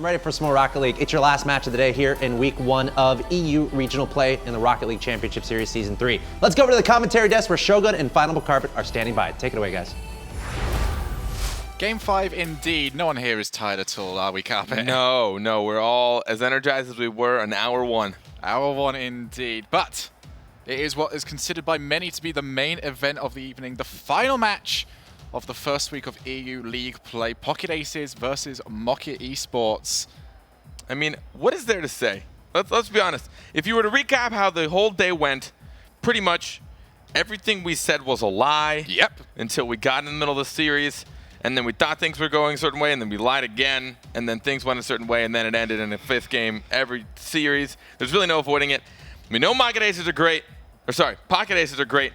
ready for some more Rocket League. It's your last match of the day here in week 1 of EU regional play in the Rocket League Championship Series Season 3. Let's go over to the commentary desk where Shogun and Final Carpet are standing by. Take it away, guys. Game 5 indeed. No one here is tired at all, are we, Carpet? No, we're all as energized as we were on hour 1. Hour 1 indeed. But it is what is considered by many to be the main event of the evening. The final match of the first week of EU League play. Pocket Aces versus Mocket Esports. I mean, what is there to say? Let's be honest. If you were to recap how the whole day went, pretty much everything we said was a lie. Yep. Until we got in the middle of the series, and then we thought things were going a certain way, and then we lied again, and then things went a certain way, and then it ended in a 5th game every series. There's really no avoiding it. We know Pocket Aces are great. Pocket Aces are great.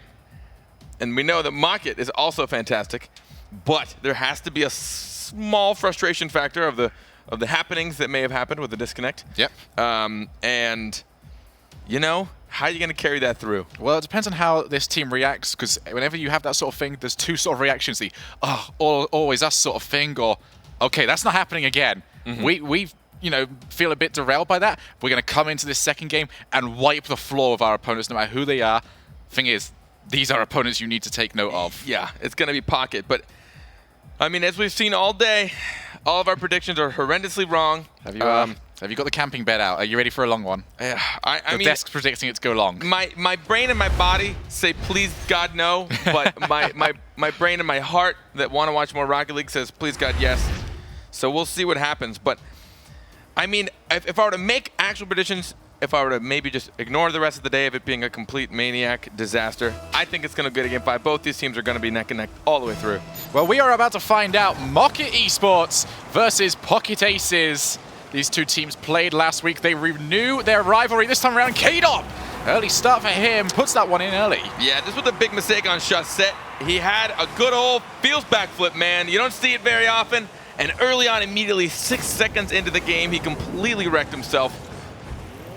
And we know that Mocket is also fantastic, but there has to be a small frustration factor of the happenings that may have happened with the disconnect. Yep. And, you know, how are you going to carry that through? Well, it depends on how this team reacts, because whenever you have that sort of thing, there's 2 sort of reactions. The, always that sort of thing, or, okay, that's not happening again. Mm-hmm. We feel a bit derailed by that. We're going to come into this second game and wipe the floor of our opponents, no matter who they are. Thing is, these are opponents you need to take note of. Yeah, it's going to be Pocket. But, I mean, as we've seen all day, all of our predictions are horrendously wrong. Have you got the camping bed out? Are you ready for a long one? I mean, desk's predicting it to go long. My brain and my body say, please, God, no. But my brain and my heart that want to watch more Rocket League says, please, God, yes. So we'll see what happens. But, I mean, if I were to make actual predictions, if I were to maybe just ignore the rest of the day of it being a complete maniac disaster, I think it's going to go to Game 5. Both these teams are going to be neck and neck all the way through. Well, we are about to find out. Mocket Esports versus Pocket Aces. These 2 teams played last week. They renew their rivalry this time around. K-Dop, early start for him, puts that one in early. Yeah, this was a big mistake on Chaussette. He had a good old feels backflip, man. You don't see it very often. And early on, immediately 6 seconds into the game, he completely wrecked himself.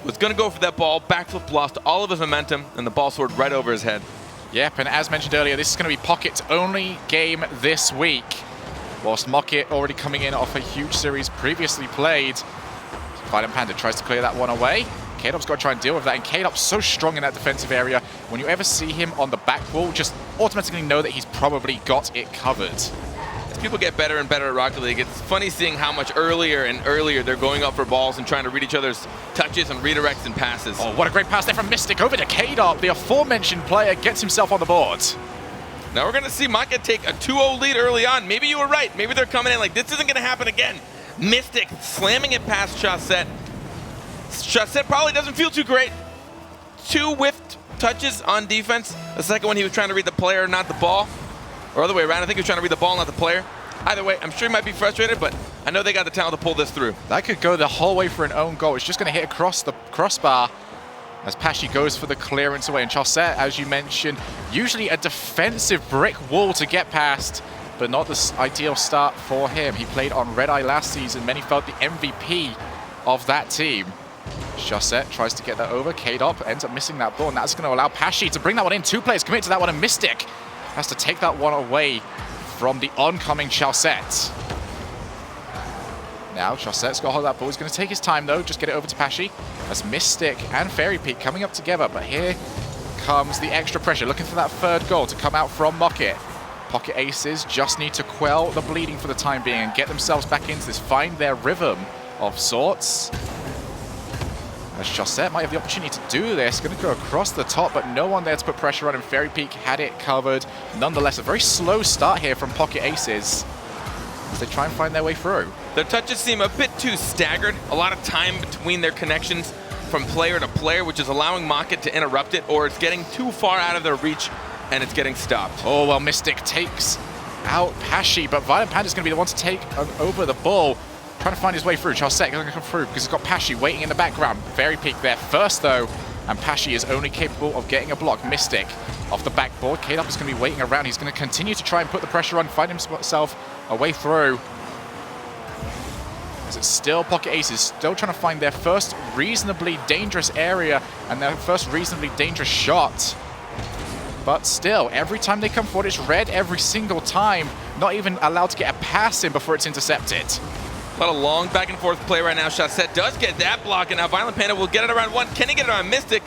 Was going to go for that ball, backflip, lost all of his momentum, and the ball soared right over his head. Yep, and as mentioned earlier, this is going to be Pocket's only game this week. Whilst Mocket already coming in off a huge series previously played. Violent Panda tries to clear that one away. K-Dop's got to try and deal with that, and K-Dop's so strong in that defensive area. When you ever see him on the back wall, just automatically know that he's probably got it covered. As people get better and better at Rocket League, it's funny seeing how much earlier and earlier they're going up for balls and trying to read each other's touches and redirects and passes. Oh, what a great pass there from Mystic over to K-Dop. The aforementioned player gets himself on the board. Now we're going to see Mocket take a 2-0 lead early on. Maybe you were right. Maybe they're coming in like, this isn't going to happen again. Mystic slamming it past Chaussette. Chaussette probably doesn't feel too great. 2 whiffed touches on defense. The second one, he was trying to read the player, not the ball. Or other way around, I think he was trying to read the ball, not the player. Either way, I'm sure he might be frustrated, but I know they got the talent to pull this through. That could go the whole way for an own goal. It's just going to hit across the crossbar as Pashi goes for the clearance away. And Chaussette, as you mentioned, usually a defensive brick wall to get past, but not the ideal start for him. He played on Red Eye last season. Many felt the MVP of that team. Chaussette tries to get that over. K-Dop ends up missing that ball, and that's going to allow Pashi to bring that one in. 2 players commit to that one, and Mystic has to take that one away from the oncoming Chaussette. Now Chaussette's got to hold that ball. He's going to take his time though, just get it over to Pashi. As Mystic and Fairy Peak coming up together, but here comes the extra pressure, looking for that 3rd goal to come out from Mocket. Pocket Aces just need to quell the bleeding for the time being and get themselves back into this, find their rhythm of sorts. As Chaussette might have the opportunity to do this, going to go across the top, but no one there to put pressure on, and Fairy Peak had it covered. Nonetheless, a very slow start here from Pocket Aces as they try and find their way through. Their touches seem a bit too staggered. A lot of time between their connections from player to player, which is allowing Mocket to interrupt it, or it's getting too far out of their reach and it's getting stopped. Oh, well, Mystic takes out Pashi, but Violent Panda's going to be the one to take over the ball. Trying to find his way through. Chaussette going to come through because he's got Pashi waiting in the background. Fairy Peak there first, though, and Pashi is only capable of getting a block. Mystic off the backboard. K-Dop is going to be waiting around. He's going to continue to try and put the pressure on, find himself a way through. As it's still Pocket Aces, still trying to find their first reasonably dangerous area and their first reasonably dangerous shot. But still, every time they come forward, it's red every single time. Not even allowed to get a pass in before it's intercepted. A lot of long back and forth play right now. Chaussette does get that block, and now Violent Panda will get it around one. Can he get it around Mystic?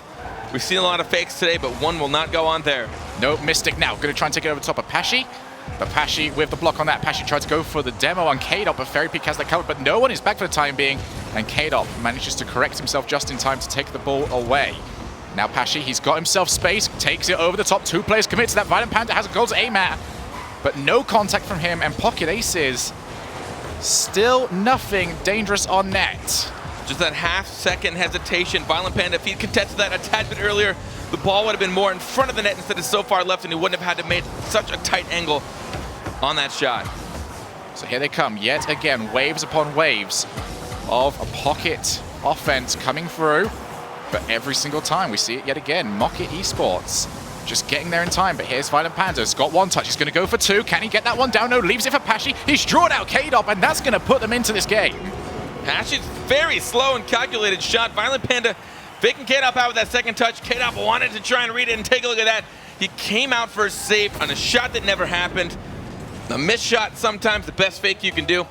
We've seen a lot of fakes today, but one will not go on there. Nope, Mystic now going to try and take it over the top of Pashy. But Pashy with the block on that. Pashy tried to go for the demo on K-Dop, but Fairy Peak has that covered, but no one is back for the time being. And K-Dop manages to correct himself just in time to take the ball away. Now Pashy, he's got himself space, takes it over the top. 2 players commit to that. Violent Panda has a goal to aim at, but no contact from him, and Pocket Aces still nothing dangerous on net. Just that half-second hesitation. Violent Panda, if he'd contested that a tad bit earlier, the ball would have been more in front of the net instead of so far left, and he wouldn't have had to make such a tight angle on that shot. So here they come, yet again, waves upon waves of a Pocket offense coming through. But every single time we see it yet again, Mocket Esports just getting there in time. But here's Violent Panda, he's got 1 touch, he's going to go for 2. Can he get that one down? No, leaves it for Pashy. He's drawn out K-Dop, and that's going to put them into this game. Pashy's very slow and calculated shot. Violent Panda faking K-Dop out with that second touch. K-Dop wanted to try and read it, and take a look at that. He came out for a save on a shot that never happened. A missed shot, sometimes the best fake you can do.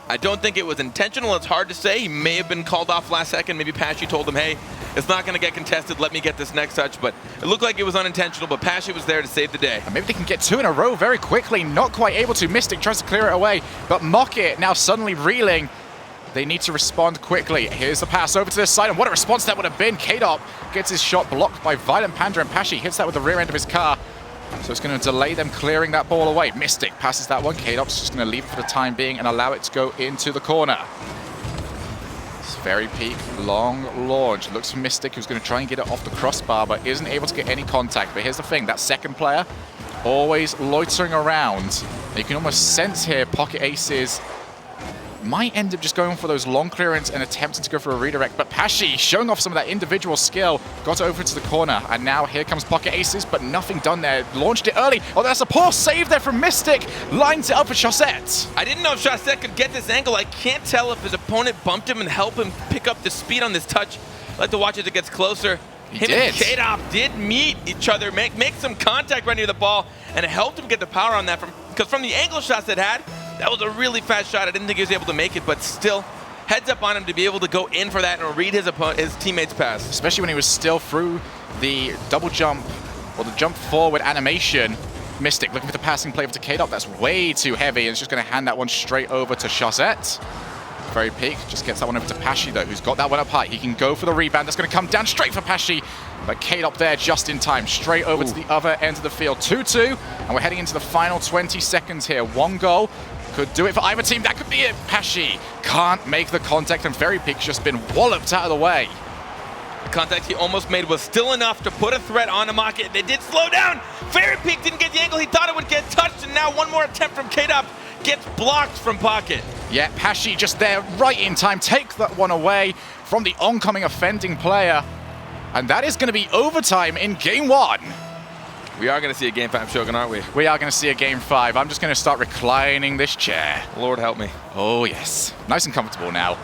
I don't think it was intentional. It's hard to say. He may have been called off last second. Maybe Pashy told him, hey, it's not going to get contested. Let me get this next touch. But it looked like it was unintentional, but Pashy was there to save the day. And maybe they can get 2 in a row very quickly. Not quite able to. Mystic tries to clear it away, but Mocket now suddenly reeling. They need to respond quickly. Here's the pass over to this side, and what a response that would have been. K-Dop gets his shot blocked by Violent Panda, and Pashy hits that with the rear end of his car. So it's going to delay them clearing that ball away. Mystic passes that one. K-Dop's just going to leave it for the time being and allow it to go into the corner. It's Fairy Peak, long launch. Looks for Mystic, who's going to try and get it off the crossbar, but isn't able to get any contact. But here's the thing, that second player, always loitering around. You can almost sense here Pocket Aces might end up just going for those long clearance and attempting to go for a redirect, but Pashy showing off some of that individual skill, got over to the corner, and now here comes Pocket Aces, but nothing done there. Launched it early. Oh, that's a poor save there from Mystic. Lines it up for Chaussette. I didn't know if Chaussette could get this angle. I can't tell if his opponent bumped him and helped him pick up the speed on this touch. I like to watch as it gets closer. Him and K-Dop did meet each other, make some contact right near the ball, and it helped him get the power on that, because from the angle Chaussette had, that was a really fast shot. I didn't think he was able to make it, but still, heads up on him to be able to go in for that and read his teammate's pass. Especially when he was still through the double jump, or the jump forward animation. Mystic looking for the passing play over to K-Dop. That's way too heavy, and it's just going to hand that one straight over to Chaussette. Fairy Peak just gets that one over to Pashy, though, who's got that one up high. He can go for the rebound. That's going to come down straight for Pashy, but K-Dop there just in time. Straight over to the other end of the field. 2-2, and we're heading into the final 20 seconds here. 1 goal. Could do it for either team. That could be it. Pashy can't make the contact, and Fairy Peak's just been walloped out of the way. The contact he almost made was still enough to put a threat on the Mocket. They did slow down. Fairy Peak didn't get the angle he thought it would get touched, and now one more attempt from K-Dop gets blocked from Pocket. Yeah, Pashy just there right in time. Take that one away from the oncoming offending player, and that is going to be overtime in Game 1. We are going to see a Game 5, Shogun, aren't we? We are going to see a Game 5. I'm just going to start reclining this chair. Lord help me. Oh, yes. Nice and comfortable now.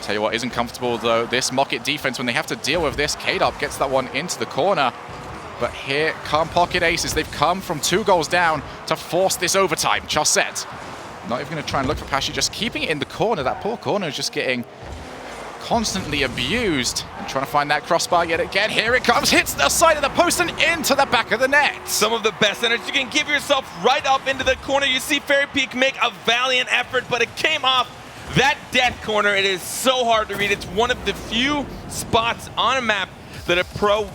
Tell you what isn't comfortable, though. This Mocket defense, when they have to deal with this, K-Dop gets that one into the corner. But here come Pocket Aces. They've come from 2 goals down to force this overtime. Chaussette not even going to try and look for Pashy, just keeping it in the corner. That poor corner is just getting constantly abused, and trying to find that crossbar yet again. Here it comes, hits the side of the post and into the back of the net. Some of the best energy you can give yourself right up into the corner. You see Fairy Peak make a valiant effort, but it came off that death corner. It is so hard to read. It's one of the few spots on a map that a pro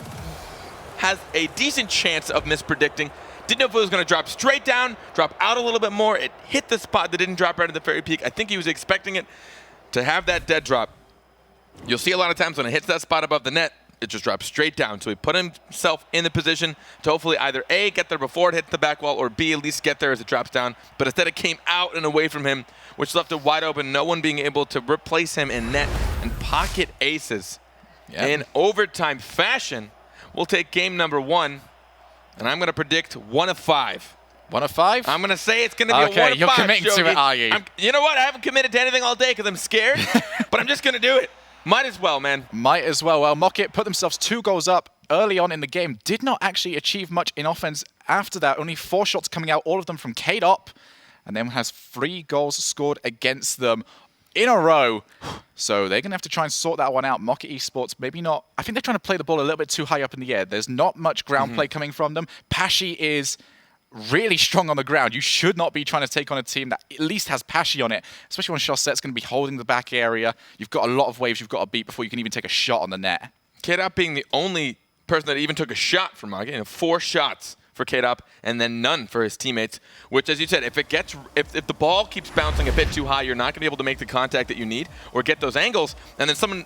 has a decent chance of mispredicting. Didn't know if it was going to drop straight down, drop out a little bit more. It hit the spot that didn't drop right at the Fairy Peak. I think he was expecting it to have that dead drop. You'll see a lot of times when it hits that spot above the net, it just drops straight down. So he put himself in the position to hopefully either A, get there before it hits the back wall, or B, at least get there as it drops down. But instead it came out and away from him, which left it wide open, no one being able to replace him in net. And Pocket Aces, in overtime fashion, will take game number 1. And I'm going to predict 1 of 5. 1 of 5? I'm going to say it's going to be a 1 of 5. You're committing to it, are you? You know what? I haven't committed to anything all day because I'm scared, but I'm just going to do it. Might as well, man. Might as well. Well, Mocket put themselves 2 goals up early on in the game. Did not actually achieve much in offense after that. Only 4 shots coming out, all of them from K-Dop. and then has 3 goals scored against them in a row. So they're going to have to try and sort that one out. Mocket Esports, maybe not. I think they're trying to play the ball a little bit too high up in the air. There's not much ground play coming from them. Pashy is really strong on the ground. You should not be trying to take on a team that at least has Pashy on it, especially when Chaussette's going to be holding the back area. You've got a lot of waves you've got to beat before you can even take a shot on the net. K-Dop being the only person that even took a shot from Mocket, 4 shots for K-Dop, and then none for his teammates, which, as you said, if the ball keeps bouncing a bit too high, you're not going to be able to make the contact that you need or get those angles, and then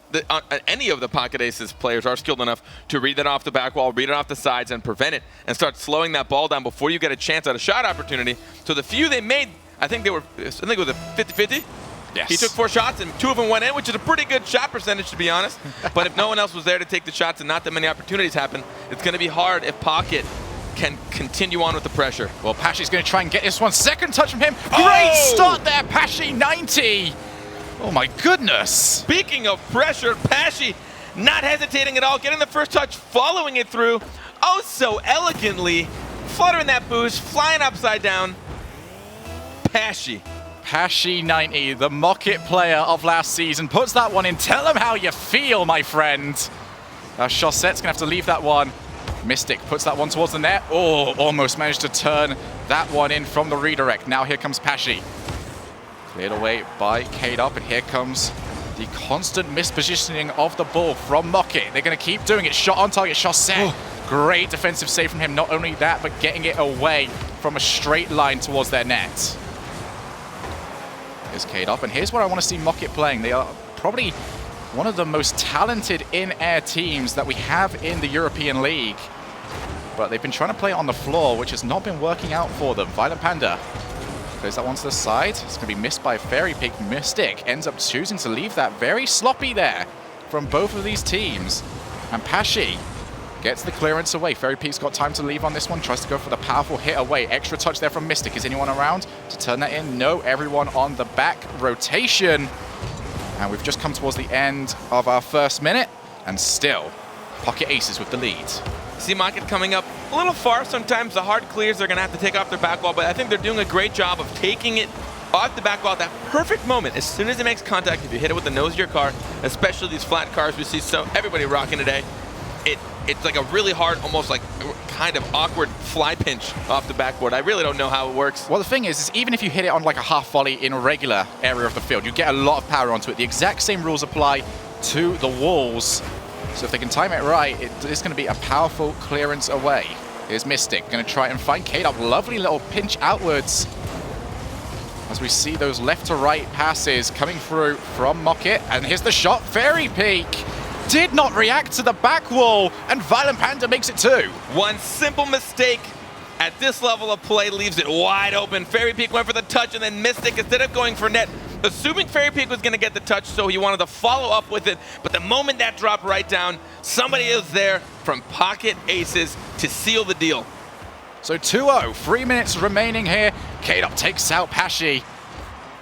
any of the Pocket Aces players are skilled enough to read that off the back wall, read it off the sides, and prevent it, and start slowing that ball down before you get a chance at a shot opportunity. So the few they made, I think it was a 50-50. Yes. He took 4 shots, and 2 of them went in, which is a pretty good shot percentage, to be honest. But if no one else was there to take the shots and not that many opportunities happen, it's going to be hard if Pocket can continue on with the pressure. Well, Pashy's going to try and get this one. Second touch from him. Great start there, Pashy, 90. Oh my goodness. Speaking of pressure, Pashy not hesitating at all, getting the first touch, following it through, oh so elegantly, fluttering that boost, flying upside down. Pashy. Pashy 90, the Mocket player of last season, puts that one in. Tell him how you feel, my friend. Chaussette's going to have to leave that one. Mystic puts that one towards the net. Oh, almost managed to turn that one in from the redirect. Now here comes Pashy. Cleared away by K-Dop, and here comes the constant mispositioning of the ball from Mocket. They're going to keep doing it. Shot on target, Chaussette. Great defensive save from him. Not only that, but getting it away from a straight line towards their net. Here's K-Dop, and here's where I want to see Mocket playing. They are probably one of the most talented in-air teams that we have in the European League. But they've been trying to play on the floor, which has not been working out for them. Violent Panda plays that one to the side. It's going to be missed by Fairy Peak. Mystic ends up choosing to leave that very sloppy there from both of these teams. And Pashy gets the clearance away. Fairy Peak's got time to leave on this one. Tries to go for the powerful hit away. Extra touch there from Mystic. Is anyone around to turn that in? No, everyone on the back rotation. And we've just come towards the end of our first minute, and still, Pocket Aces with the lead. See Mocket coming up a little far sometimes. The hard clears they're going to have to take off their back wall, but I think they're doing a great job of taking it off the back wall at that perfect moment. As soon as it makes contact, if you hit it with the nose of your car, especially these flat cars we see so everybody rocking today, it's like a really hard, almost like kind of awkward fly pinch off the backboard. I really don't know how it works. Well, the thing is even if you hit it on like a half volley in a regular area of the field, you get a lot of power onto it. The exact same rules apply to the walls. So if they can time it right, it's going to be a powerful clearance away. Here's Mystic, going to try and find K-Dop. Lovely little pinch outwards as we see those left to right passes coming through from Mocket. And here's the shot. Fairy Peak did not react to the back wall, and Violent Panda makes it 2. One simple mistake at this level of play leaves it wide open. Fairy Peak went for the touch, and then Mystic, instead of going for net, assuming Fairy Peak was going to get the touch, so he wanted to follow up with it. But the moment that dropped right down, somebody is there from Pocket Aces to seal the deal. So 2-0, 3 minutes remaining here. K-Dop takes out Pashy,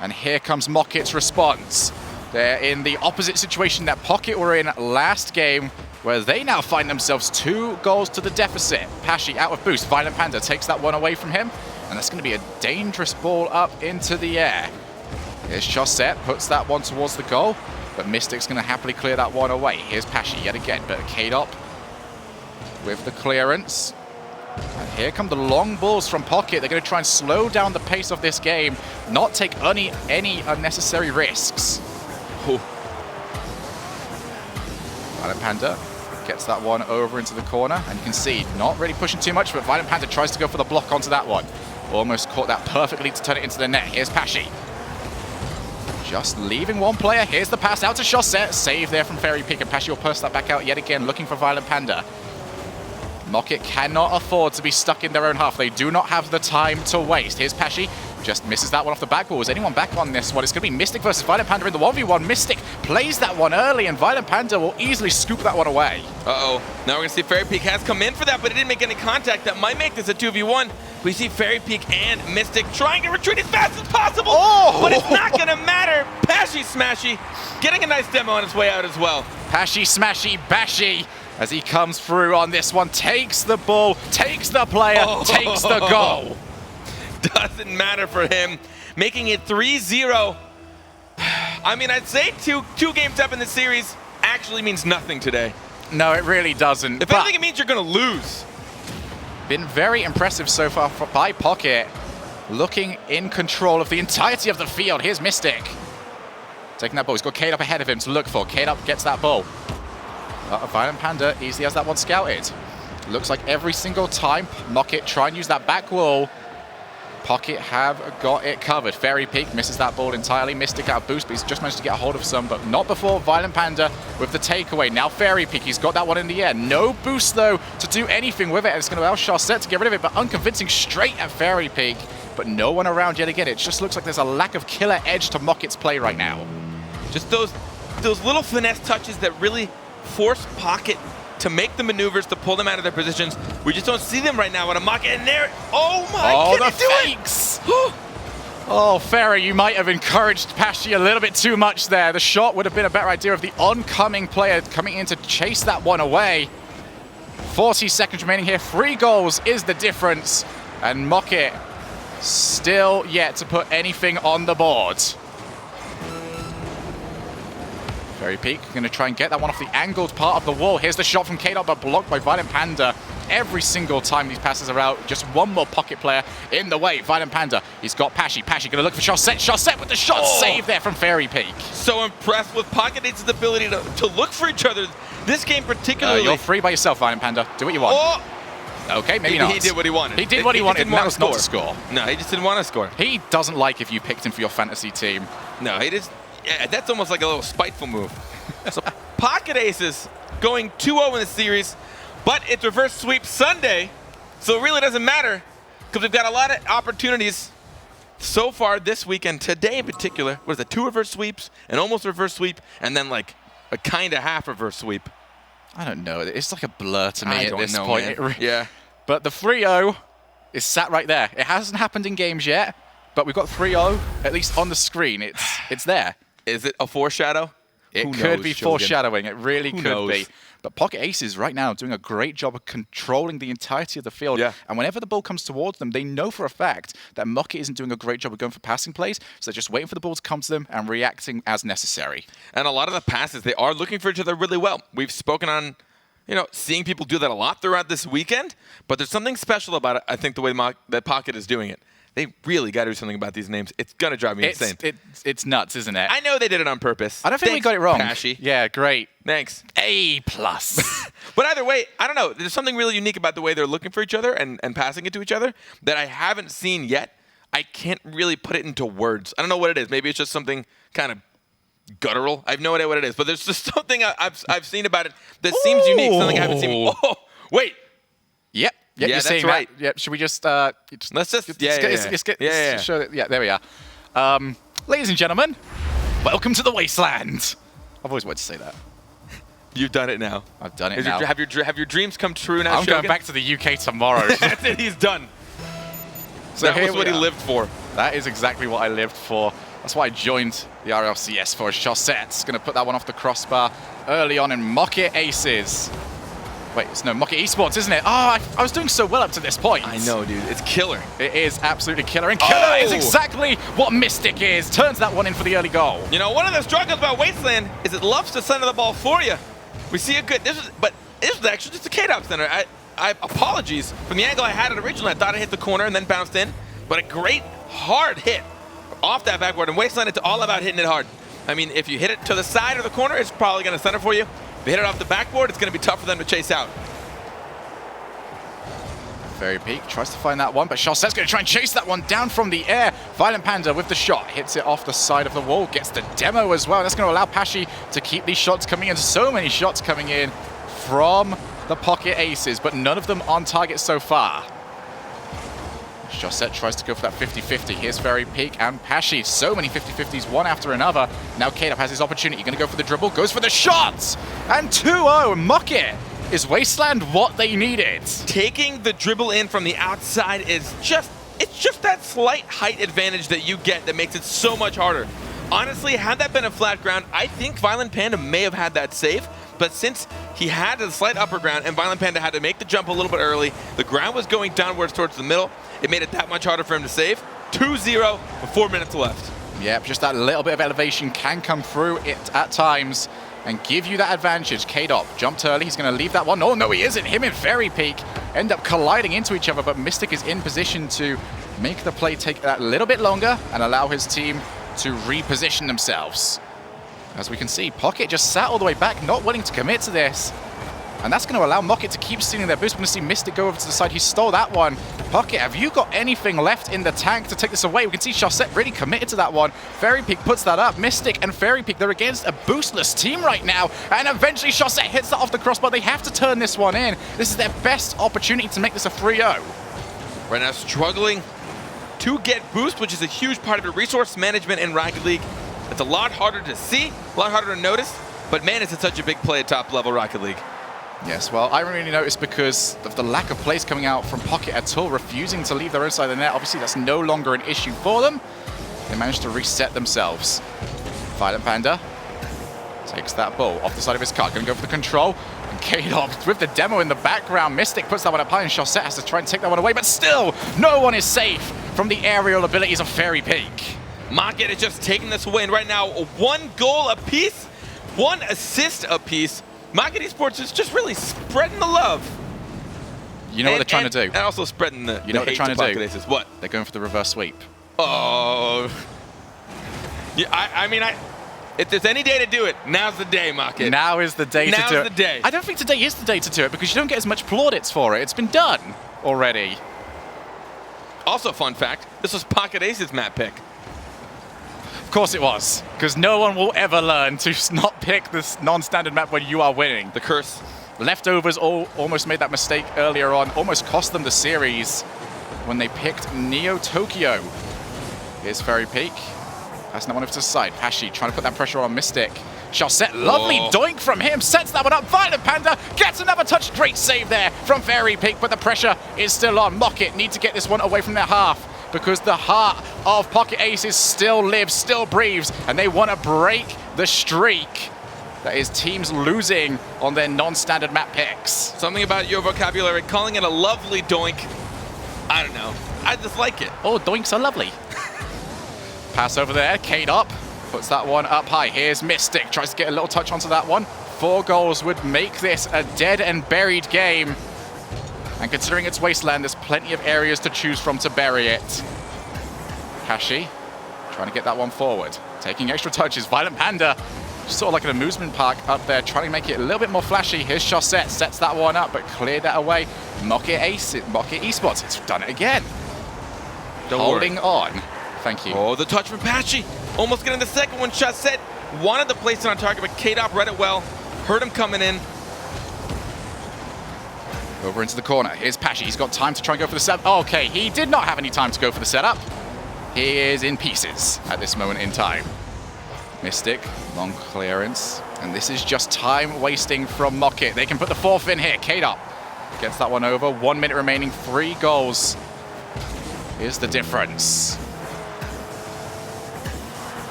and here comes Mocket's response. They're in the opposite situation that Pocket were in last game, where they now find themselves 2 goals to the deficit. Pashy out of boost. Violent Panda takes that one away from him, and that's going to be a dangerous ball up into the air. Here's Chaussette, puts that one towards the goal, but Mystic's going to happily clear that one away. Here's Pashy yet again, but K-Dop with the clearance. And here come the long balls from Pocket. They're going to try and slow down the pace of this game, not take any unnecessary risks. Ooh. Violent Panda gets that one over into the corner, and you can see, not really pushing too much, but Violent Panda tries to go for the block onto that one. Almost caught that perfectly to turn it into the net. Here's Pashy. Just leaving one player. Here's the pass out to Chaussette. Save there from Fairy Peak, and Pashy will burst that back out yet again, looking for Violent Panda. Mocket cannot afford to be stuck in their own half. They do not have the time to waste. Here's Pashy. Just misses that one off the back wall. Is anyone back on this one? It's going to be Mystic versus Violent Panda in the 1v1. Mystic plays that one early, and Violent Panda will easily scoop that one away. Uh-oh. Now we're going to see Fairy Peak has come in for that, but it didn't make any contact. That might make this a 2v1. We see Fairy Peak and Mystic trying to retreat as fast as possible, but it's not going to matter. Pashy Smashy getting a nice demo on his way out as well. Pashy Smashy Bashy, as he comes through on this one, takes the ball, takes the player, takes the goal. doesn't matter for him, making it 3-0. I mean, I'd say two games up in the series actually means nothing today. No, it really doesn't. If anything, it means you're going to lose. Been very impressive so far by Pocket. Looking in control of the entirety of the field. Here's Mystic. Taking that ball. He's got Kate up ahead of him to look for. Kate up gets that ball. Violent Panda easily has that one scouted. Looks like every single time Mocket try and use that back wall, Pocket have got it covered. Fairy Peak misses that ball entirely. Mystic out of boost, but he's just managed to get a hold of some, but not before Violent Panda with the takeaway. Now Fairy Peak, he's got that one in the air. No boost, though, to do anything with it. And it's going to allow Chaussette to get rid of it, but unconvincing straight at Fairy Peak. But no one around yet again. It just looks like there's a lack of killer edge to Mocket's play right now. Just those little finesse touches that really force Pocket to make the maneuvers to pull them out of their positions. We just don't see them right now on a Mocket. And there, oh my, the fakes! Oh, Ferry, you might have encouraged Pashy a little bit too much there. The shot would have been a better idea of the oncoming player coming in to chase that one away. 40 seconds remaining here. 3 goals is the difference. And Mocket still yet to put anything on the board. Fairy Peak going to try and get that one off the angled part of the wall. Here's the shot from K-Dot, but blocked by Violent Panda. Every single time these passes are out, just one more Pocket player in the way. Violent Panda, he's got Pashy. Pashy going to look for Chaussette. Chaussette with the shot save there from Fairy Peak. So impressed with Pocket Ace's ability to look for each other. This game particularly. You're free by yourself, Violent Panda. Do what you want. Okay, maybe not. He did what he wanted. He did what he wanted, and that was not to score. No, he just didn't want to score. He doesn't like if you picked him for your fantasy team. No, he just... Yeah, that's almost like a little spiteful move. So Pocket Aces going 2-0 in the series, but it's reverse sweep Sunday, so it really doesn't matter because we've got a lot of opportunities so far this weekend. Today in particular, what is it, 2 reverse sweeps, an almost reverse sweep, and then like a kind of half reverse sweep. I don't know. It's like a blur to me at this point. Yeah. But the 3-0 is sat right there. It hasn't happened in games yet, but we've got 3-0 at least on the screen. It's there. Is it a foreshadow? It could be foreshadowing. It really could be. But Pocket Aces right now doing a great job of controlling the entirety of the field. Yeah. And whenever the ball comes towards them, they know for a fact that Mocket isn't doing a great job of going for passing plays. So they're just waiting for the ball to come to them and reacting as necessary. And a lot of the passes, they are looking for each other really well. We've spoken on, seeing people do that a lot throughout this weekend. But there's something special about it, I think, the way that Pocket is doing it. They really got to do something about these names. It's going to drive me insane. It's nuts, isn't it? I know they did it on purpose. I don't think we got it wrong. Pashy. Yeah, great. Thanks. A+. But either way, I don't know. There's something really unique about the way they're looking for each other and passing it to each other that I haven't seen yet. I can't really put it into words. I don't know what it is. Maybe it's just something kind of guttural. I have no idea what it is. But there's just something I've seen about it that seems unique. Something I haven't seen. Oh, wait. Yep. Yep, yeah, that's right. Yep. Should we just? Let's just. Yeah. Show it. Yeah, there we are. Ladies and gentlemen, welcome to the wasteland. I've always wanted to say that. You've done it now. I've done it now. Have your dreams come true now? I'm going back to the UK tomorrow. That's it. He's done. So that was what he lived for. That is exactly what I lived for. That's why I joined the RLCS for. Chaussette's going to put that one off the crossbar early on in Mocket Aces. Wait, it's no Mocket Esports, isn't it? Oh, I was doing so well up to this point. I know, dude. It's killer. It is absolutely killer. And killer is exactly what Mystic is. Turns that one in for the early goal. One of the struggles about Wasteland is it loves to center the ball for you. We see a good... This was actually just a K-Dop center. I apologies. From the angle I had it originally, I thought it hit the corner and then bounced in. But a great, hard hit off that backboard. And Wasteland, it's all about hitting it hard. I mean, if you hit it to the side or the corner, it's probably going to center for you. If they hit it off the backboard, it's going to be tough for them to chase out. Fairy Peak tries to find that one, but Chaussette's going to try and chase that one down from the air. Violent Panda with the shot, hits it off the side of the wall, gets the demo as well. That's going to allow Pashy to keep these shots coming in. So many shots coming in from the Pocket Aces, but none of them on target so far. Chaussette tries to go for that 50-50. Here's Fairy Peak and Pashy. So many 50-50s, one after another. Now K-Dop has his opportunity. Going to go for the dribble, goes for the shots! And 2-0, Mocket. Is Wasteland what they needed? Taking the dribble in from the outside is just that slight height advantage that you get that makes it so much harder. Honestly, had that been a flat ground, I think Violent Panda may have had that save. but since he had the slight upper ground and Violent Panda had to make the jump a little bit early, the ground was going downwards towards the middle. It made it that much harder for him to save. 2-0 with 4 minutes left. Yep, just that little bit of elevation can come through it at times and give you that advantage. K-Dop jumped early. He's going to leave that one. Oh, no, he isn't. Him and Fairy Peak end up colliding into each other, but Mystic is in position to make the play take that little bit longer and allow his team to reposition themselves. As we can see, Pocket just sat all the way back, not willing to commit to this. And that's going to allow Mocket to keep stealing their boost. We're going to see Mystic go over to the side. He stole that one. Pocket, have you got anything left in the tank to take this away? We can see Chaussette really committed to that one. Fairy Peak puts that up. Mystic and Fairy Peak, they're against a boostless team right now. And eventually Chaussette hits that off the crossbar. They have to turn this one in. This is their best opportunity to make this a 3-0. Right now struggling to get boost, which is a huge part of the resource management in Rocket League. It's a lot harder to see, a lot harder to notice, but man, it's such a big play at top level Rocket League. Yes, well, I really noticed because of the lack of plays coming out from Pocket at all, refusing to leave their own side of the net. Obviously, that's no longer an issue for them. They managed to reset themselves. Violent Panda takes that ball off the side of his car, going to go for the control. And K-Dop with the demo in the background. Mystic puts that one up high, and Chaussette has to try and take that one away, but still, no one is safe from the aerial abilities of Fairy Peak. Mocket is just taking this away, and right now, 1 goal apiece, 1 assist apiece. Mocket Esports is just really spreading the love. You know what they're trying to do? And also spreading the You know what they're trying to do? Aces. What? They're going for the reverse sweep. Oh. Yeah, I mean, if there's any day to do it, now's the day, Mocket. Now is the day to do it. Now's the day. I don't think today is the day to do it because you don't get as much plaudits for it. It's been done already. Also, fun fact, this was Pocket Ace's map pick. Of course it was, because no one will ever learn to not pick this non-standard map when you are winning. The curse. Leftovers almost made that mistake earlier on, almost cost them the series when they picked Neo Tokyo. Here's Fairy Peak. Passing that one over to the side. Pashi trying to put that pressure on Mystic. Chaussette, lovely doink from him, sets that one up. Violent Panda gets another touch. Great save there from Fairy Peak, but the pressure is still on. Mocket need to get this one away from their half, because the heart of Pocket Aces still lives, still breathes, and they want to break the streak that is teams losing on their non-standard map picks. Something about your vocabulary, calling it a lovely doink, I don't know. I just like it. Oh, doinks are lovely. Pass over there, K-Dop puts that one up high. Here's Mystic, tries to get a little touch onto that one. 4 goals would make this a dead and buried game. And considering it's Wasteland, there's plenty of areas to choose from to bury it. Hashi trying to get that one forward. Taking extra touches. Violent Panda, sort of like an amusement park up there, trying to make it a little bit more flashy. Here's Chaussette, sets that one up, but cleared that away. Mocket Esports, it's done it again. Holding on. Thank you. Oh, the touch from Pashi. Almost getting the second one. Chaussette wanted to place it on target, but K-Dop read it well. Heard him coming in. Over into the corner. Here's Pashi. He's got time to try and go for the setup. Okay, he did not have any time to go for the setup. He is in pieces at this moment in time. Mystic, long clearance. And this is just time wasting from Mocket. They can put the 4th in here. K-Dop gets that one over. 1 minute remaining. 3 goals is the difference.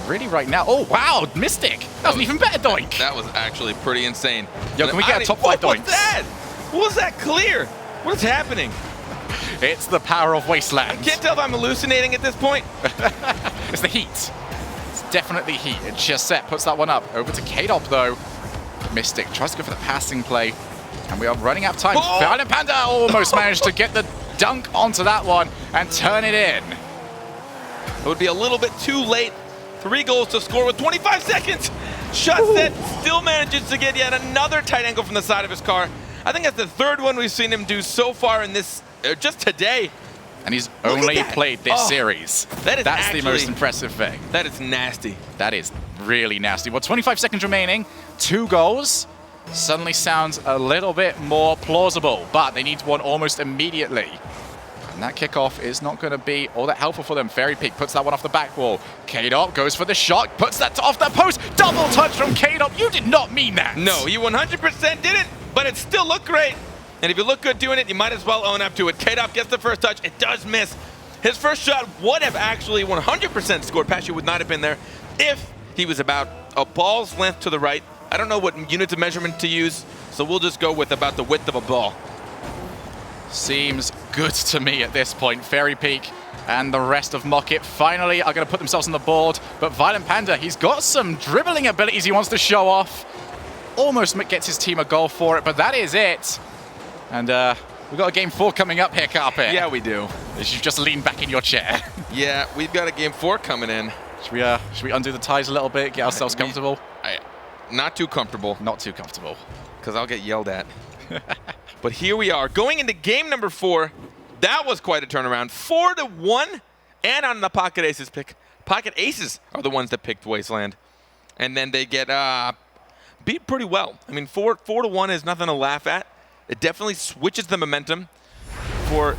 Really right now. Oh, wow, Mystic. That was an even better doink. That was actually pretty insane. Yo, can we get a top 5 doinks? What's that? What was that clear? What is happening? It's the power of Wasteland. I can't tell if I'm hallucinating at this point. It's the heat. It's definitely heat. And Chaussette puts that one up. Over to K-Dop, though. Mystic tries to go for the passing play. And we are running out of time. Oh! Violent Panda almost managed to get the dunk onto that one and turn it in. It would be a little bit too late. 3 goals to score with 25 seconds. Chaussette still manages to get yet another tight angle from the side of his car. I think that's the 3rd one we've seen him do so far in this, just today. And he's only played this series. That's actually the most impressive thing. That is nasty. That is really nasty. Well, 25 seconds remaining, 2 goals. Suddenly sounds a little bit more plausible, but they need one almost immediately. And that kickoff is not going to be all that helpful for them. Fairy Peak puts that one off the back wall. K-Dop goes for the shot, puts that off the post. Double touch from K-Dop. You did not mean that. No, you 100% didn't, but it still looked great. And if you look good doing it, you might as well own up to it. K-Dop gets the first touch. It does miss. His first shot would have actually 100% scored. Pashi would not have been there if he was about a ball's length to the right I don't know what units of measurement to use, so we'll just go with about the width of a ball. Seems good to me at this point. Fairy Peak and the rest of Mockit finally are going to put themselves on the board. But Violent Panda, he's got some dribbling abilities he wants to show off. Almost gets his team a goal for it, but that is it. And we've got a game 4 coming up here, Carpet. Yeah, we do. You should just lean back in your chair. Yeah, we've got a game 4 coming in. Should we undo the ties a little bit, get ourselves comfortable? Not too comfortable. Not too comfortable. Because I'll get yelled at. But here we are, going into game number 4. That was quite a turnaround. 4-1, and on the Pocket Aces pick. Pocket Aces are the ones that picked Wasteland. And then they get beat pretty well. I mean, 4-1 is nothing to laugh at. It definitely switches the momentum for,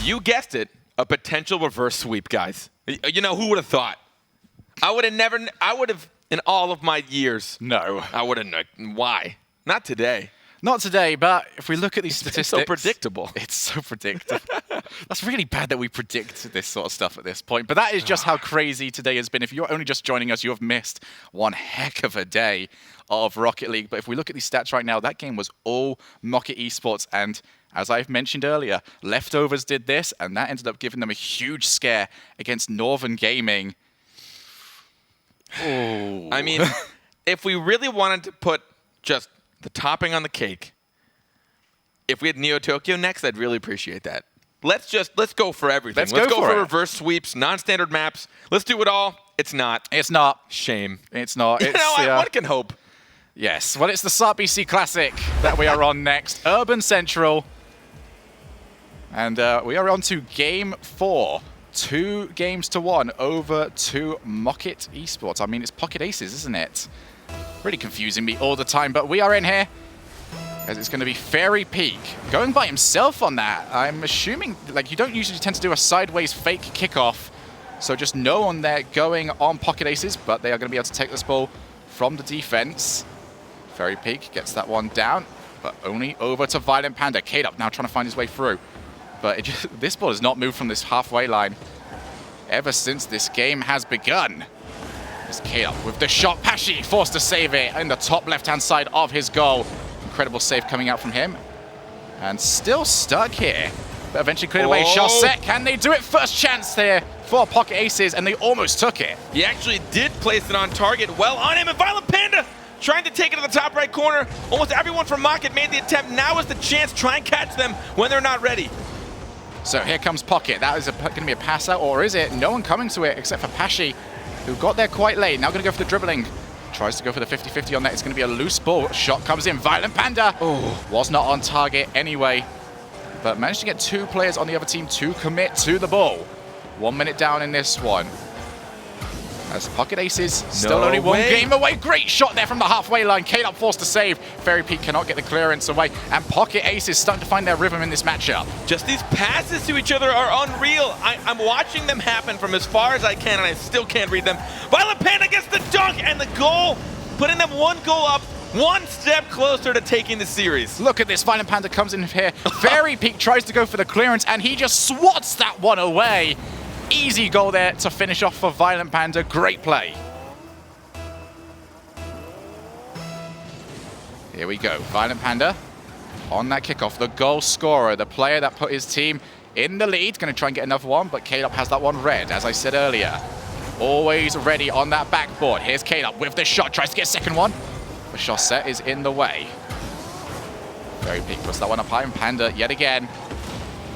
you guessed it, a potential reverse sweep, guys. You know, who would have thought? I would have, in all of my years. No. I would have, why? Not today. Not today, but if we look at these statistics... It's so predictable. It's so predictable. That's really bad that we predict this sort of stuff at this point, but that is just how crazy today has been. If you're only just joining us, you have missed one heck of a day of Rocket League. But if we look at these stats right now, that game was all Mockit Esports, and as I've mentioned earlier, Leftovers did this, and that ended up giving them a huge scare against Northern Gaming. Oh. I mean, if we really wanted to put just the topping on the cake, if we had Neo Tokyo next, I'd really appreciate that. Let's go for everything. Let's go for reverse sweeps, non-standard maps. Let's do it all. It's not. It's not. Shame. It's not. You know, one can hope. Yes. Well, it's the SART-BC Classic that we are on next. Urban Central. And we are on to game 4. 2 games to 1 over to Mockit Esports. I mean, it's Pocket Aces, isn't it? Really confusing me all the time, but we are in here as it's going to be Fairy Peak going by himself on that. I'm assuming, like, you don't usually tend to do a sideways fake kickoff, so just no one there going on Pocket Aces, but they are going to be able to take this ball from the defense. Fairy Peak gets that one down, but only over to Violent Panda. K-Dub now trying to find his way through, but this ball has not moved from this halfway line ever since this game has begun. It's K-Dub with the shot. Pashi forced to save it in the top left-hand side of his goal. Incredible save coming out from him. And still stuck here, but eventually cleared away. Shot set. Can they do it? First chance there for Pocket Aces, and they almost took it. He actually did place it on target. Well on him, and Violent Panda trying to take it to the top right corner. Almost everyone from Mockit made the attempt. Now is the chance. Try and catch them when they're not ready. So here comes Pocket. That is going to be a pass out, or is it? No one coming to it except for Pashi, who got there quite late. Now going to go for the dribbling. Tries to go for the 50-50 on that. It's going to be a loose ball. Shot comes in. Violent Panda was not on target anyway, but managed to get 2 players on the other team to commit to the ball. 1 minute down in this one. As Pocket Aces still only one game away. Great shot there from the halfway line. K-Dub forced to save. Fairy Peak cannot get the clearance away. And Pocket Aces starting to find their rhythm in this matchup. Just these passes to each other are unreal. I'm watching them happen from as far as I can, and I still can't read them. Violent Panda gets the dunk and the goal, putting them 1 goal up, 1 step closer to taking the series. Look at this. Violent Panda comes in here. Fairy Peak tries to go for the clearance, and he just swats that one away. Easy goal there to finish off for Violent Panda. Great play. Here we go. Violent Panda on that kickoff. The goal scorer, the player that put his team in the lead. Going to try and get another one, but K-Dub has that one red, as I said earlier. Always ready on that backboard. Here's K-Dub with the shot. Tries to get a second one. The shot set is in the way. Fairy Peak puts that one up high, and Panda yet again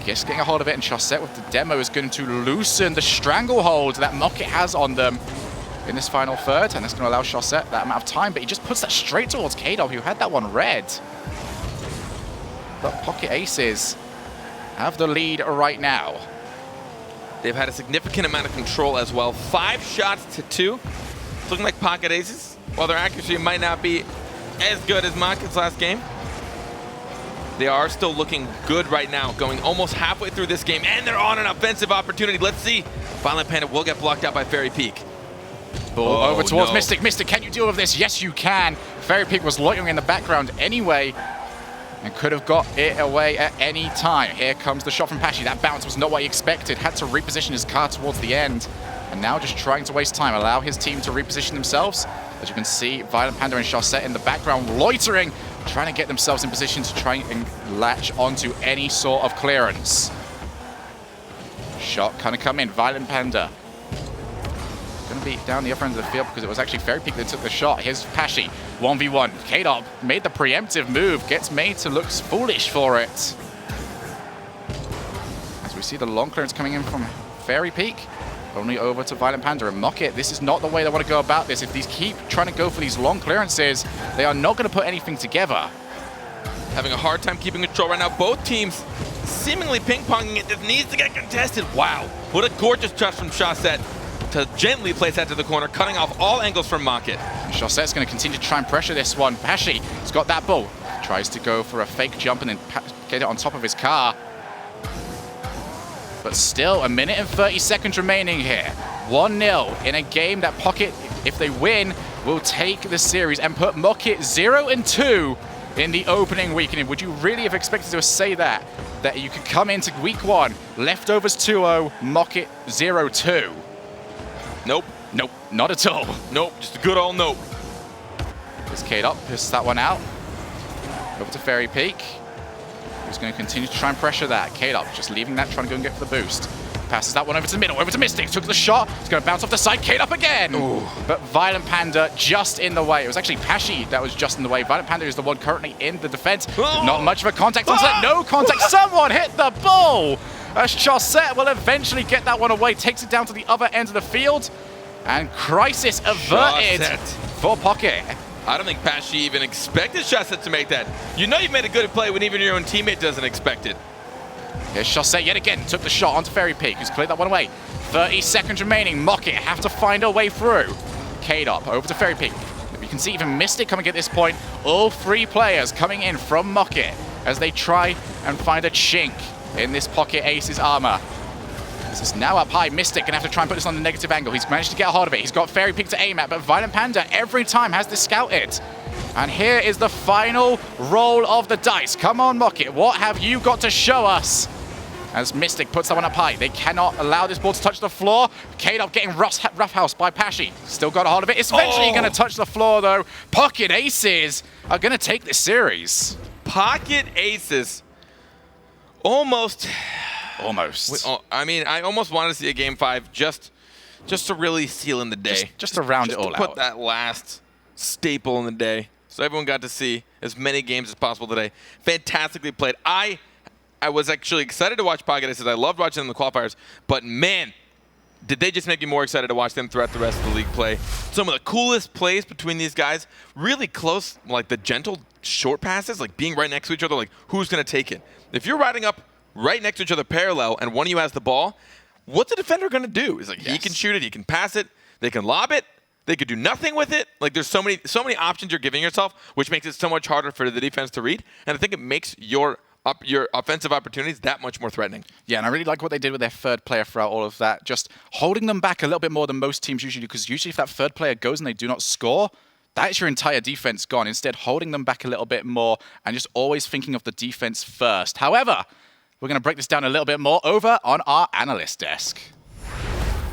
just getting a hold of it, and Chaussette with the demo is going to loosen the stranglehold that Mockit has on them in this final third, and that's going to allow Chaussette that amount of time, but he just puts that straight towards K-Dub, who had that one red. But Pocket Aces have the lead right now. They've had a significant amount of control as well. 5 shots to 2. It's looking like Pocket Aces, while their accuracy might not be as good as Mockit's last game, they are still looking good right now, going almost halfway through this game, and they're on an offensive opportunity. Let's see. Violent Panda will get blocked out by Fairy Peak. Ball over towards Mystic. Mystic, can you deal with this? Yes, you can. Fairy Peak was loitering in the background anyway and could have got it away at any time. Here comes the shot from Pashi. That bounce was not what he expected. Had to reposition his car towards the end. And now just trying to waste time, allow his team to reposition themselves. As you can see, Violent Panda and Chaussette in the background loitering, trying to get themselves in position to try and latch onto any sort of clearance. Shot kind of come in. Violent Panda going to be down the upper end of the field because it was actually Fairy Peak that took the shot. Here's Pashi, 1v1. K-Dog made the preemptive move, gets made to look foolish for it. As we see the long clearance coming in from Fairy Peak, only over to Violent Panda and Mocket. This is not the way they want to go about this. If these keep trying to go for these long clearances, they are not going to put anything together. Having a hard time keeping control right now. Both teams seemingly ping-ponging it. This needs to get contested. Wow. What a gorgeous touch from Chaussette to gently place that to the corner, cutting off all angles from Mocket. Chaussette's going to continue to try and pressure this one. Pashi has got that ball. Tries to go for a fake jump and then get it on top of his car. But still, 1 minute and 30 seconds remaining here. 1-0 in a game that Pocket, if they win, will take the series and put Mocket 0-2 in the opening week. And would you really have expected to say that? That you could come into week 1, leftovers 2-0, Mocket 0-2? Nope. Nope, not at all. Nope, just a good old nope. This K-Dog pisses that one out. Over to Fairy Peak. He's going to continue to try and pressure that. K-Dog just leaving that, trying to go and get for the boost. Passes that one over to the middle, over to Mystic. Took the shot. It's going to bounce off the side. K-Dog again. Ooh. But Violent Panda just in the way. It was actually Pashi that was just in the way. Violent Panda is the one currently in the defense. Not much of a contact onto that. No contact. Someone hit the ball. As Chaussette will eventually get that one away. Takes it down to the other end of the field. And crisis averted for Pocket. I don't think Pashi even expected Chaussette to make that. You know you've made a good play when even your own teammate doesn't expect it. Here's Chaussette yet again. Took the shot onto Fairy Peak, who's cleared that one away. 30 seconds remaining. Mocket have to find a way through. K-Dog over to Fairy Peak. You can see even Mystic coming at this point. All 3 players coming in from Mocket as they try and find a chink in this Pocket Ace's armor. This is now up high. Mystic gonna have to try and put this on the negative angle. He's managed to get a hold of it. He's got Fairy Peak to aim at, but Violent Panda every time has this scouted. And here is the final roll of the dice. Come on, Mocket. What have you got to show us? As Mystic puts that one up high. They cannot allow this ball to touch the floor. K-Dog getting roughhoused by Pashi. Still got a hold of it. It's eventually going to touch the floor, though. Pocket Aces are going to take this series. Pocket Aces. Almost. I mean, I almost wanted to see a Game 5 just to really seal in the day. Just to round it all out. Put that last staple in the day. So everyone got to see as many games as possible today. Fantastically played. I was actually excited to watch Pocket Aces. I loved watching them in the qualifiers. But man, did they just make me more excited to watch them throughout the rest of the league play. Some of the coolest plays between these guys. Really close, like the gentle short passes, like being right next to each other, like who's going to take it? If you're riding up right next to each other parallel and one of you has the ball, what's the defender going to do? Is like he can shoot it, he can pass it, they can lob it, they could do nothing with it. Like there's so many options you're giving yourself, which makes it so much harder for the defense to read. And I think it makes your offensive opportunities that much more threatening. Yeah, and I really like what they did with their third player throughout all of that, just holding them back a little bit more than most teams usually do, because usually if that third player goes and they do not score, that's your entire defense gone. Instead, holding them back a little bit more and just always thinking of the defense first. However, we're going to break this down a little bit more over on our analyst desk.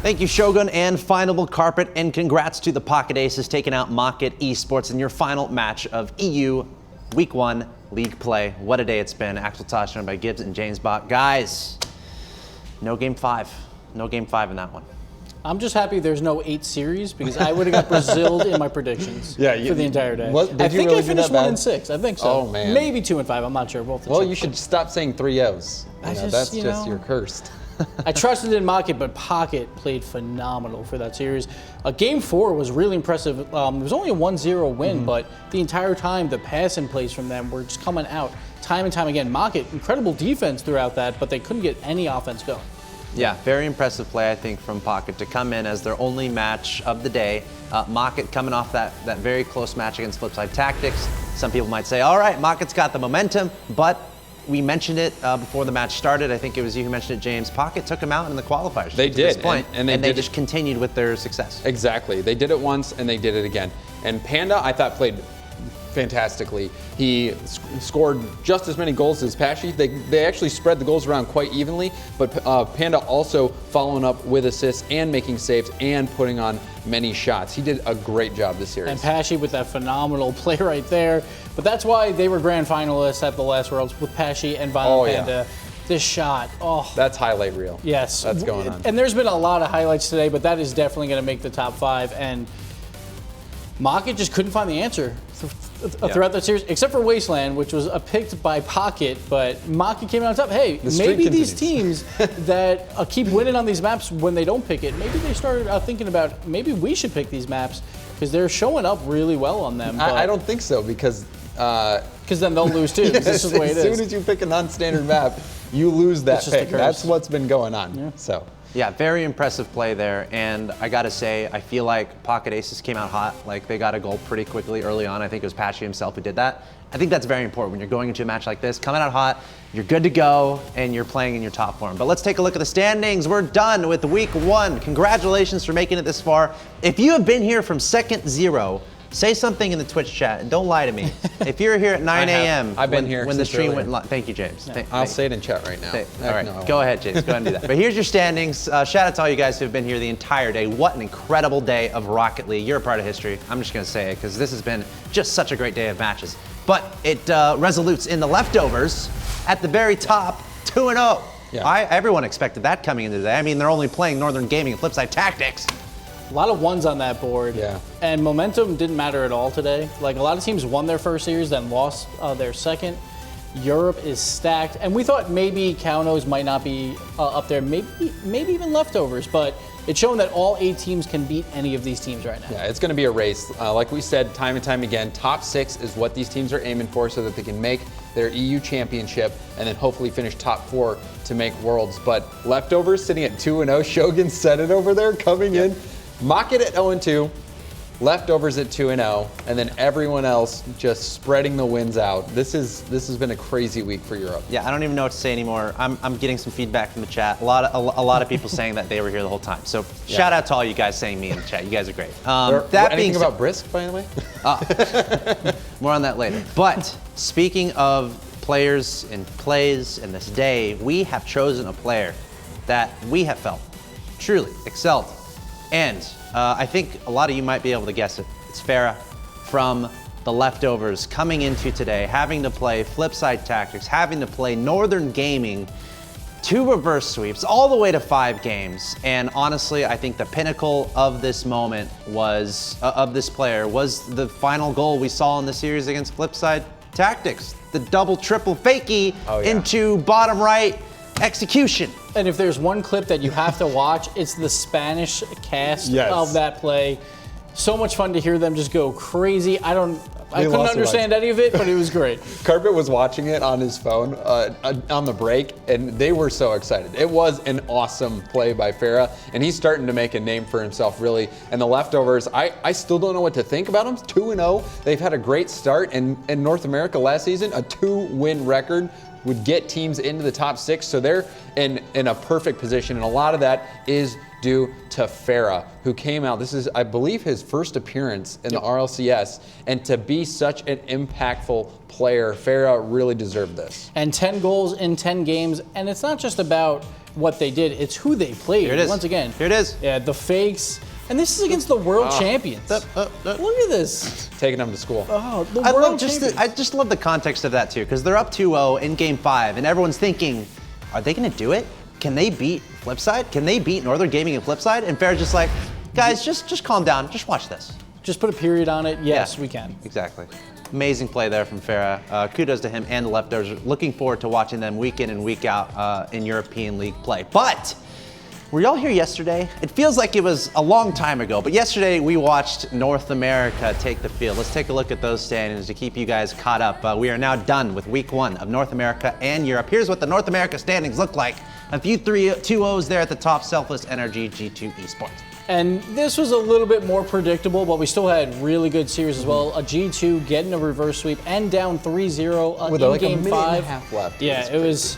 Thank you, Shogun and Finable Carpet, and congrats to the Pocket Aces taking out Mocket Esports in your final match of EU Week 1 League play. What a day it's been. Axel Tosh joined by Gibbs and James Bott. Guys, no Game 5. No Game 5 in that one. I'm just happy there's no 8 series because I would have got Braziled in my predictions for the entire day. Did I you think really I do finished that 1 bad? and 6. I think so. Oh, man. Maybe 2 and 5. I'm not sure. Both. Well, you should stop saying 3 O's. That's just you're cursed. I trusted in Mocket, but Pocket played phenomenal for that series. Game 4 was really impressive. It was only a 1-0 win, but the entire time the passing plays from them were just coming out time and time again. Mocket, incredible defense throughout that, but they couldn't get any offense going. Yeah, very impressive play, I think, from Pocket to come in as their only match of the day. Mocket coming off that very close match against Flipside Tactics. Some people might say, all right, Mocket's got the momentum, but we mentioned it before the match started. I think it was you who mentioned it, James. Pocket took them out in the qualifiers. They did, to this point, and they just continued with their success. Exactly. They did it once, and they did it again. And Panda, I thought, played fantastically. He scored just as many goals as Pashy. They actually spread the goals around quite evenly, but Panda also following up with assists and making saves and putting on many shots. He did a great job this series. And Pashy with that phenomenal play right there. But that's why they were grand finalists at the last Worlds with Pashy and Violent Panda. Yeah. This shot, That's highlight reel. Yes. That's going on. And there's been a lot of highlights today, but that is definitely going to make the top 5. And Mocket just couldn't find the answer throughout that series, except for Wasteland, which was picked by Pocket, but Mocket came out on top. Hey, maybe these teams that keep winning on these maps when they don't pick it, maybe they started thinking about maybe we should pick these maps because they're showing up really well on them. I don't think so because then they'll lose too. Yes, this is the way it is. As soon as you pick a non-standard map, you lose that It's just a pick. curse. That's what's been going on. Yeah. So. Yeah, very impressive play there, and I gotta say, I feel like Pocket Aces came out hot. Like, they got a goal pretty quickly early on. I think it was Patchy himself who did that. I think that's very important when you're going into a match like this, coming out hot, you're good to go, and you're playing in your top form. But let's take a look at the standings. We're done with week 1. Congratulations for making it this far. If you have been here from second 0, say something in the Twitch chat and don't lie to me. If you're here at 9 a.m. I've been here when the since stream earlier. went live. Thank you, James. I'll say it in chat right now. All right, go ahead, James. Go ahead and do that. But here's your standings. Shout out to all you guys who have been here the entire day. What an incredible day of Rocket League. You're a part of history. I'm just going to say it because this has been just such a great day of matches. But it resolutes in the leftovers at the very top, 2-0. Yeah. Everyone expected that coming into today. I mean, they're only playing Northern Gaming and Flipside Tactics. A lot of ones on that board. Yeah. And momentum didn't matter at all today. Like, a lot of teams won their first series, then lost their second. Europe is stacked. And we thought maybe Kaunos might not be up there, maybe even leftovers, but it's shown that all 8 teams can beat any of these teams right now. Yeah, it's going to be a race. Like we said time and time again, top 6 is what these teams are aiming for so that they can make their EU championship and then hopefully finish top 4 to make Worlds. But leftovers sitting at 2-0, Shogun said it over there coming in. Mocket at 0-2, leftovers at 2-0, and then everyone else just spreading the wins out. This has been a crazy week for Europe. Yeah, I don't even know what to say anymore. I'm getting some feedback from the chat. A lot of people saying that they were here the whole time. So shout out to all you guys saying me in the chat. You guys are great. Anything about Brisk, by the way? More on that later. But speaking of players and plays in this day, we have chosen a player that we have felt truly excelled. And I think a lot of you might be able to guess it. It's Farah from the leftovers coming into today, having to play Flipside Tactics, having to play Northern Gaming, 2 reverse sweeps, all the way to 5 games. And honestly, I think the pinnacle of this moment was, of this player, was the final goal we saw in the series against Flipside Tactics. The double, triple fakie into bottom right execution. And if there's one clip that you have to watch, it's the Spanish cast of that play. So much fun to hear them just go crazy. I couldn't understand any of it, but it was great. Carpet was watching it on his phone on the break, and they were so excited. It was an awesome play by Farah, and he's starting to make a name for himself, really. And the leftovers, I still don't know what to think about them. 2-0. They've had a great start, and in North America last season, a 2-win record would get teams into the top 6, so they're in a perfect position, and a lot of that is due to Farah, who came out. This is, I believe, his first appearance in the RLCS, and to be such an impactful player, Farah really deserved this. And 10 goals in 10 games, and it's not just about what they did, it's who they played. Here it is. Once again. Here it is. Yeah, the fakes. And this is against the world champions. Look at this. Taking them to school. Oh, the I world champions. I just love the context of that too, because they're up 2-0 in game 5, and everyone's thinking, are they going to do it? Can they beat Flipside? Can they beat Northern Gaming and Flipside? And Farah's just like, guys, just calm down. Just watch this. Just put a period on it. Yes, Yeah, we can. Exactly. Amazing play there from Farah. Kudos to him and the leftovers. Looking forward to watching them week in and week out in European League play. But were y'all here yesterday? It feels like it was a long time ago, but yesterday we watched North America take the field. Let's take a look at those standings to keep you guys caught up. We are now done with week 1 of North America and Europe. Here's what the North America standings look like. A few 2-0s there at the top, Selfless Energy, G2 Esports. And this was a little bit more predictable, but we still had really good series as well. A G2 getting a reverse sweep and down 3-0 with in like game 5. A minute and a half left. Yeah, it was.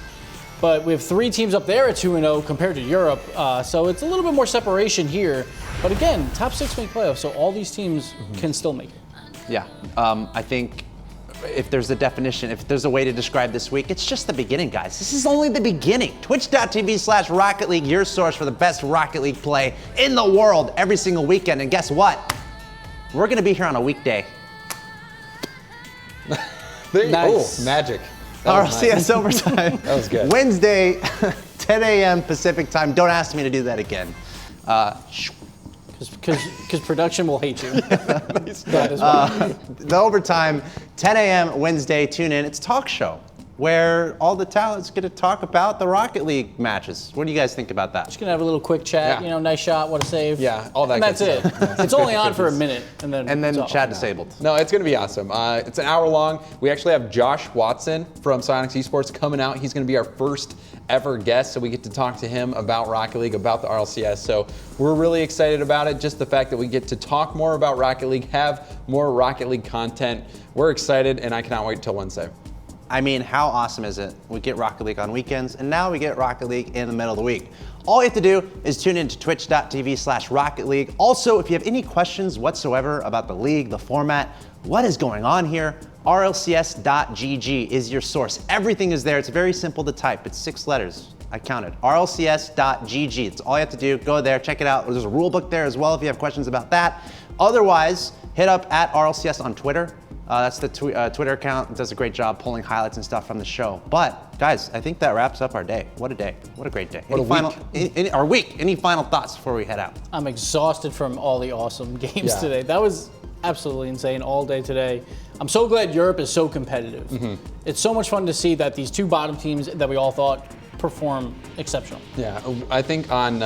But we have 3 teams up there at 2-0 compared to Europe, so it's a little bit more separation here. But again, top 6 make playoffs, so all these teams can still make it. Yeah, I think if there's a definition, if there's a way to describe this week, it's just the beginning, guys. This is only the beginning. Twitch.tv/Rocket League, your source for the best Rocket League play in the world every single weekend. And guess what? We're gonna be here on a weekday. Nice. Oh, magic. That was RLCS nice. overtime. That was good. Wednesday, 10 a.m. Pacific time. Don't ask me to do that again. Because production will hate you. That is why. The overtime, 10 a.m. Wednesday, tune in. It's a talk show where all the talent's going to talk about the Rocket League matches. What do you guys think about that? Just gonna have a little quick chat. Yeah. Nice shot, what a save. Yeah, all that And good that's it. stuff. It's only on for a minute, and then And then it's off. chat disabled. No, it's going to be awesome. It's an hour long. We actually have Josh Watson from Sonics Esports coming out. He's going to be our first ever guest, so we get to talk to him about Rocket League, about the RLCS. So we're really excited about it. Just the fact that we get to talk more about Rocket League, have more Rocket League content. We're excited, and I cannot wait till Wednesday. I mean, how awesome is it? We get Rocket League on weekends, and now we get Rocket League in the middle of the week. All you have to do is tune in to twitch.tv/Rocket League. Also, if you have any questions whatsoever about the league, the format, what is going on here, RLCS.gg is your source. Everything is there. It's very simple to type. It's 6 letters. I counted. RLCS.gg. It's all you have to do. Go there, check it out. There's a rule book there as well if you have questions about that. Otherwise, hit up at RLCS on Twitter. That's the Twitter account. It does a great job pulling highlights and stuff from the show. But guys, I think that wraps up our day. What a day. What a great day. Our week. Any final thoughts before we head out? I'm exhausted from all the awesome games Yeah. today. That was absolutely insane all day today. I'm so glad Europe is so competitive. It's so much fun to see that these 2 bottom teams that we all thought perform exceptional. Yeah, I think on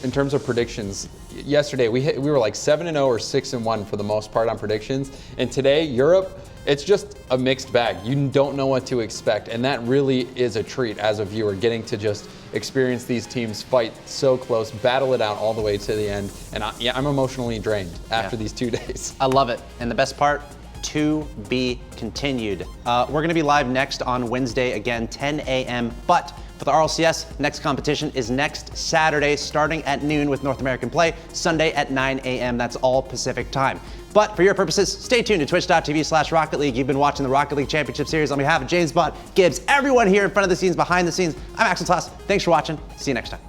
in terms of predictions, yesterday we were like 7-0 or 6-1 for the most part on predictions, and today Europe, it's just a mixed bag. You don't know what to expect, and that really is a treat as a viewer, getting to just experience these teams fight so close, battle it out all the way to the end. And I'm emotionally drained after these 2 days. I love it. And the best part, to be continued. We're going to be live next on Wednesday, again, 10 a.m. But for the RLCS, next competition is next Saturday, starting at noon with North American play, Sunday at 9 a.m. That's all Pacific time. But for your purposes, stay tuned to twitch.tv/Rocket League. You've been watching the Rocket League Championship Series on behalf of James Bond, Gibbs, everyone here in front of the scenes, behind the scenes. I'm Axel Toss. Thanks for watching. See you next time.